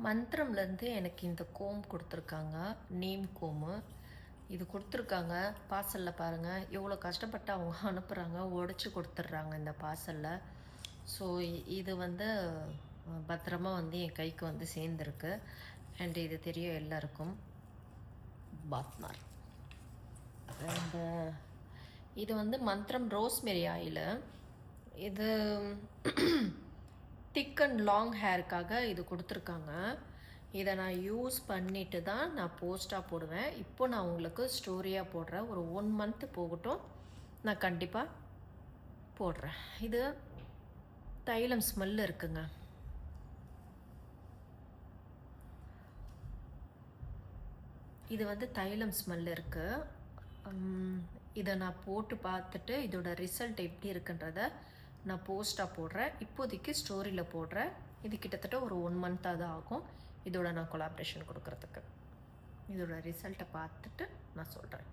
மந்த்ரம்லேருந்து எனக்கு இந்த கோம் கொடுத்துருக்காங்க, நீம் கோமு. இது கொடுத்துருக்காங்க பார்சலில் பாருங்கள், எவ்வளோ கஷ்டப்பட்டு அவங்க அனுப்புகிறாங்க, உடச்சி கொடுத்துட்றாங்க இந்த பார்சலில். ஸோ இது வந்து பத்திரமா வந்து என் கைக்கு வந்து சேர்ந்துருக்கு. அண்ட் இது தெரியும் எல்லாருக்கும், பாத்மார். அண்டு இது வந்து மந்த்ரம் ரோஸ்மெரி ஆயில். இது திக் அண்ட் லாங் ஹேருக்காக இது கொடுத்துருக்காங்க. இதை நான் யூஸ் பண்ணிட்டு தான் நான் போஸ்ட்டாக போடுவேன். இப்போ நான் உங்களுக்கு ஸ்டோரியாக போடுறேன். ஒரு 1 மந்த் போகட்டும், நான் கண்டிப்பாக போடுறேன். இது தைலம் ஸ்மெல் இருக்குங்க. இது வந்து தைலம் ஸ்மெல் இருக்குது. இதை நான் போட்டு பார்த்துட்டு இதோட ரிசல்ட் எப்படி இருக்குன்றத நான் போஸ்ட்டாக போடுறேன். இப்போதைக்கு ஸ்டோரியில் போடுறேன். இது கிட்டத்தட்ட ஒரு 1 மந்த்தாக தான் ஆகும் இதோட நான் கொலாபரேஷன் கொடுக்குறதுக்கு. இதோட ரிசல்ட்டை பார்த்துட்டு நான் சொல்கிறேன்.